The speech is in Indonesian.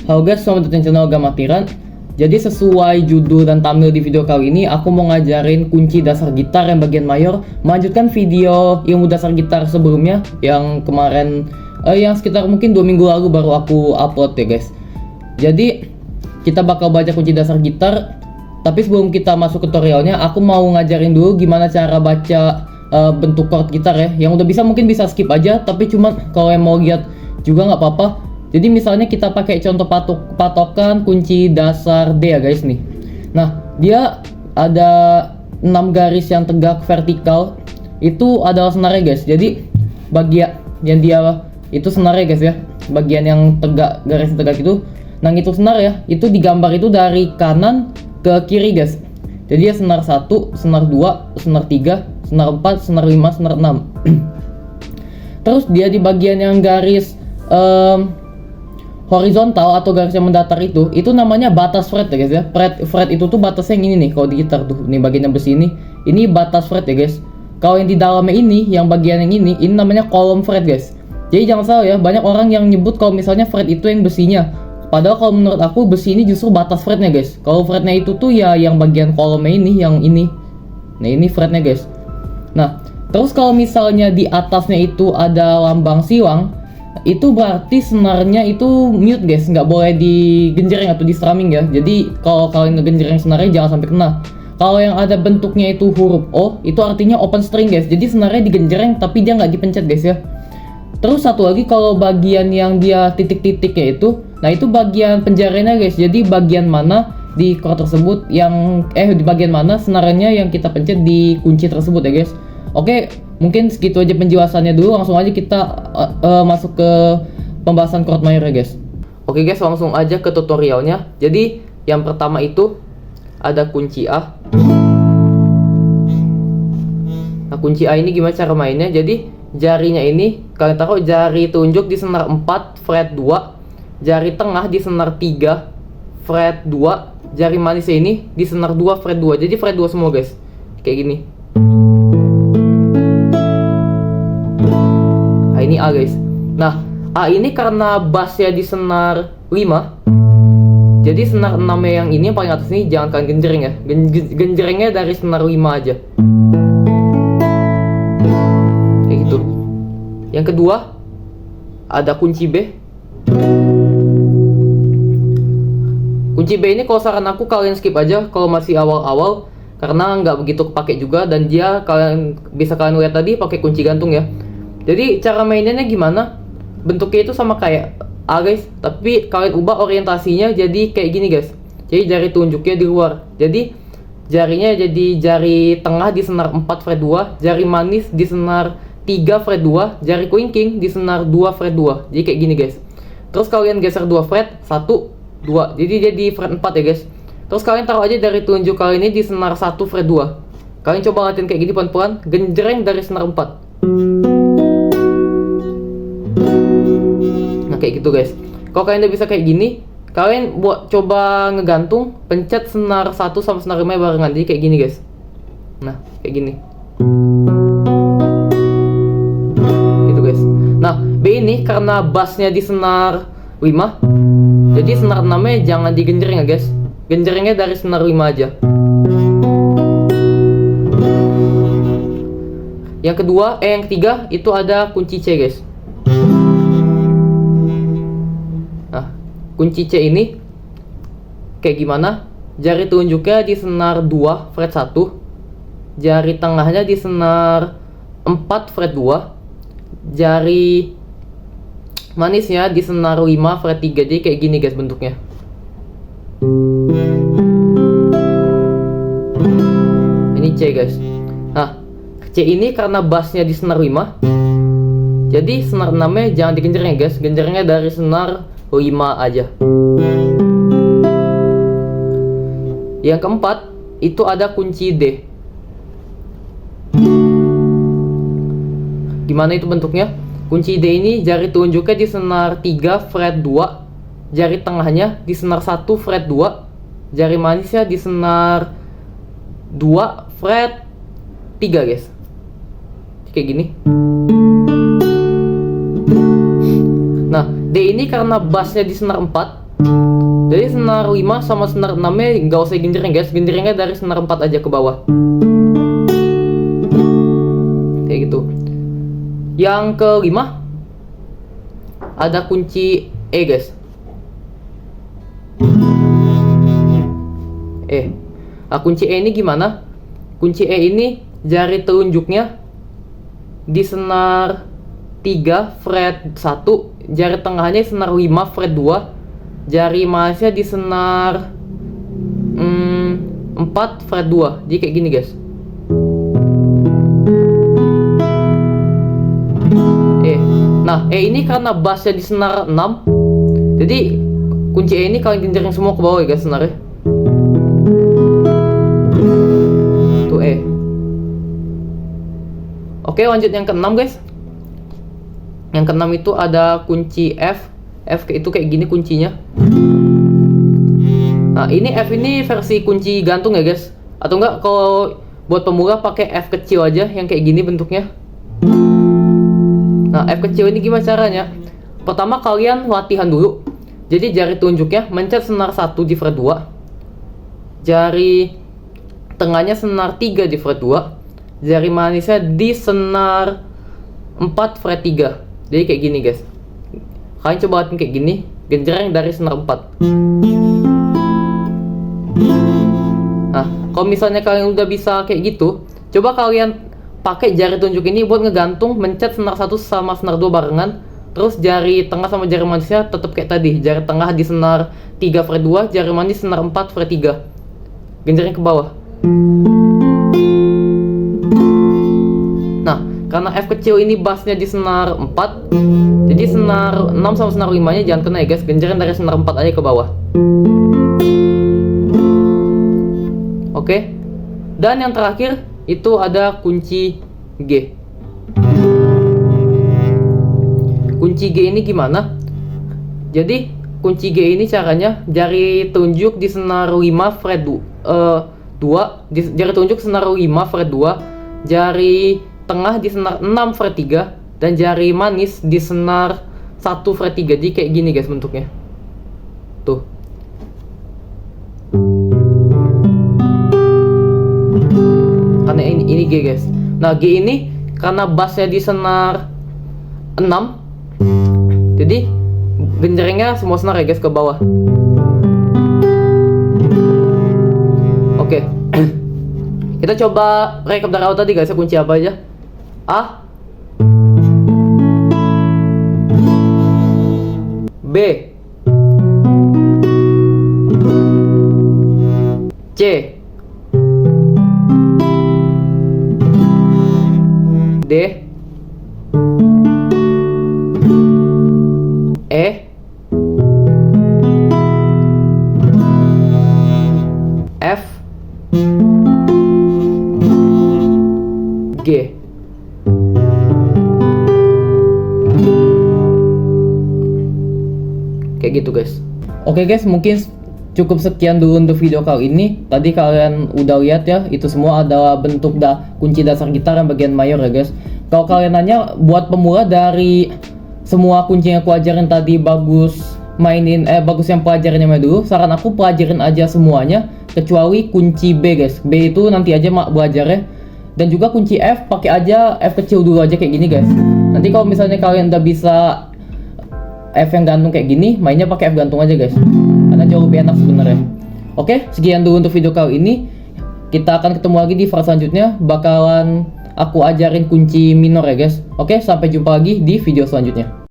Halo guys, selamat datang di channel Gamatiran. Jadi sesuai judul dan thumbnail di video kali ini, aku mau ngajarin kunci dasar gitar yang bagian mayor. Melanjutkan video ilmu dasar gitar sebelumnya yang kemarin, yang sekitar mungkin 2 minggu lalu baru aku upload ya guys. Jadi kita bakal baca kunci dasar gitar. Tapi sebelum kita masuk tutorialnya, aku mau ngajarin dulu gimana cara baca bentuk chord gitar ya. Yang udah bisa mungkin bisa skip aja, tapi cuman kalau yang mau lihat juga nggak apa-apa. Jadi misalnya kita pakai contoh patokan kunci dasar D ya guys nih. Nah, dia ada 6 garis yang tegak vertikal. Itu adalah senarnya guys. Jadi bagian yang dia itu senarnya guys ya. Bagian yang tegak, garis tegak itu. Nah, itu senar ya. Itu digambar itu dari kanan ke kiri guys. Jadi ya senar 1, senar 2, senar 3, senar 4, senar 5, senar 6. Terus dia di bagian yang garis horizontal atau garis yang mendatar itu namanya batas fret ya guys ya. Fret itu tuh batasnya yang ini nih kalau di gitar tuh. Nih bagian yang besi ini batas fret ya guys. Kalau yang di dalamnya ini, yang bagian yang ini namanya kolom fret guys. Jadi jangan salah ya, banyak orang yang nyebut kalau misalnya fret itu yang besinya. Padahal kalau menurut aku besi ini justru batas fretnya guys. Kalau fretnya itu tuh ya yang bagian kolomnya ini, yang ini. Nah ini fretnya guys. Nah terus kalau misalnya di atasnya itu ada lambang silang, itu berarti senarnya itu mute guys, nggak boleh digenjreng atau di strumming ya. Jadi kalau kalian ngegenjreng senarnya jangan sampai kena. Kalau yang ada bentuknya itu huruf O, itu artinya open string guys. Jadi senarnya digenjreng tapi dia nggak dipencet guys ya. Terus satu lagi kalau bagian yang dia titik-titiknya itu, nah itu bagian penjaranya guys. Jadi bagian mana di chord tersebut yang di bagian mana senarnya yang kita pencet di kunci tersebut ya guys. Oke, mungkin segitu aja penjelasannya dulu. Langsung aja kita masuk ke pembahasan chord mayor ya guys. Oke guys, langsung aja ke tutorialnya. Jadi yang pertama itu ada kunci A. Nah kunci A ini gimana cara mainnya? Jadi jarinya ini kalian taruh jari tunjuk di senar 4 fret 2, jari tengah di senar 3 fret 2, jari manisnya ini di senar 2 fret 2. Jadi fret 2 semua guys. Kayak gini. Nah ini A guys. Nah A ini karena bassnya di senar 5, jadi senar 6 yang ini yang paling atas ini jangan kalian genjreng ya. Genjrengnya dari senar 5 aja. Kayak gitu. Yang kedua ada kunci B. Kunci B ini kalau saran aku kalian skip aja kalau masih awal-awal, karena nggak begitu kepake juga, dan dia kalian bisa kalian lihat tadi pakai kunci gantung ya. Jadi cara mainnya gimana? Bentuknya itu sama kayak A guys, tapi kalian ubah orientasinya jadi kayak gini guys. Jadi jari tunjuknya di luar. Jadi jarinya jadi jari tengah di senar 4 fret 2, jari manis di senar 3 fret 2, jari kelingking di senar 2 fret 2. Jadi kayak gini guys. Terus kalian geser 2 fret, 1, 2. Jadi fret 4 ya guys. Terus kalian taruh aja dari tunjuk kalian ini di senar 1 fret 2. Kalian coba latihan kayak gini pelan-pelan, genjreng dari senar 4. Nah kayak gitu guys. Kalau kalian udah bisa kayak gini, kalian coba ngegantung, pencet senar 1 sama senar 5 barengan. Jadi kayak gini guys. Nah kayak gini. Gitu guys. Nah B ini karena bassnya di senar 5, jadi senar 6 nya jangan digenjreng ya guys. Genjrengnya dari senar 5 aja. Yang kedua, yang ketiga itu ada kunci C guys. Nah, kunci C ini kayak gimana? Jari tunjuknya di senar 2 fret 1, jari tengahnya di senar 4 fret 2, jari manisnya di senar 5 fret 3. Jadi kayak gini guys bentuknya. Ini C guys. Nah C ini karena bassnya di senar 5, jadi senar 6 nya jangan digenjreng ya guys. Genjrengnya dari senar 5 aja. Yang keempat itu ada kunci D. Gimana itu bentuknya? Kunci D ini jari tunjuknya di senar 3 fret 2, jari tengahnya di senar 1 fret 2, jari manisnya di senar 2 fret 3 guys. Kayak gini. Nah D ini karena bassnya di senar 4, Jadi senar 5 sama senar 6 nya nggak usah genjreng guys, genjrengnya dari senar 4 aja ke bawah. Kayak gitu. Yang kelima ada kunci E guys. Kunci E ini gimana? Kunci E ini jari telunjuknya di senar 3 fret 1, jari tengahnya senar 5 fret 2, jari manisnya di senar 4 fret 2. Jadi kayak gini guys. Nah, E ini karena bassnya di senar 6, jadi kunci E ini kalian genjreng semua ke bawah ya guys senarnya. Tuh E. Oke, lanjut yang keenam guys. Yang keenam itu ada kunci F. F itu kayak gini kuncinya. Nah, ini F ini versi kunci gantung ya guys. Atau enggak kalau buat pemula pakai F kecil aja yang kayak gini bentuknya. Nah, F kecil ini gimana caranya? Pertama kalian latihan dulu. Jadi jari telunjuknya mencet senar 1 di fret 2. Jari tengahnya senar 3 di fret 2. Jari manisnya di senar 4 fret 3. Jadi kayak gini guys. Kalian coba latihan kayak gini, genjreng dari senar 4. Nah, kalau misalnya kalian udah bisa kayak gitu, coba kalian pakai jari telunjuk ini buat ngegantung, mencet senar 1 sama senar 2 barengan. Terus jari tengah sama jari manisnya tetap kayak tadi. Jari tengah di senar 3 fret 2, jari manis senar 4 fret 3. Genjreng ke bawah. Nah, karena F kecil ini bassnya di senar 4, jadi senar 6 sama senar 5 nya jangan kena ya guys. Genjreng dari senar 4 aja ke bawah. Oke. Dan yang terakhir itu ada kunci G. Kunci G ini gimana? Jadi kunci G ini caranya jari telunjuk di senar 5 fret 2, jari telunjuk senar 5 fret 2, jari tengah di senar 6 fret 3, dan jari manis di senar 1 fret 3. Jadi kayak gini guys bentuknya. Tuh. Karena ini G guys. Nah, G ini karena bassnya di senar 6, jadi genjrengnya semua senar ya guys ke bawah. Oke. Kita coba rekap dari awal tadi guys, kunci apa aja? A, B, C, D, E, F, G. Kayak gitu guys. Oke guys, mungkin cukup sekian dulu untuk video kali ini. Tadi kalian udah lihat ya, itu semua adalah bentuk kunci dasar gitar yang bagian mayor ya guys. Kalau kalian nanya buat pemula dari semua kunci yang aku ajarin tadi bagus yang pelajarannya dulu, saran aku pelajarin aja semuanya kecuali kunci B guys. B itu nanti aja belajarnya. Dan juga kunci F pakai aja F kecil dulu aja kayak gini guys. Nanti kalau misalnya kalian udah bisa F yang gantung kayak gini, mainnya pakai F gantung aja guys. Karena jauh lebih enak sebenarnya. Oke, sekian dulu untuk video kali ini. Kita akan ketemu lagi di part selanjutnya. Bakalan aku ajarin kunci minor ya guys. Oke, sampai jumpa lagi di video selanjutnya.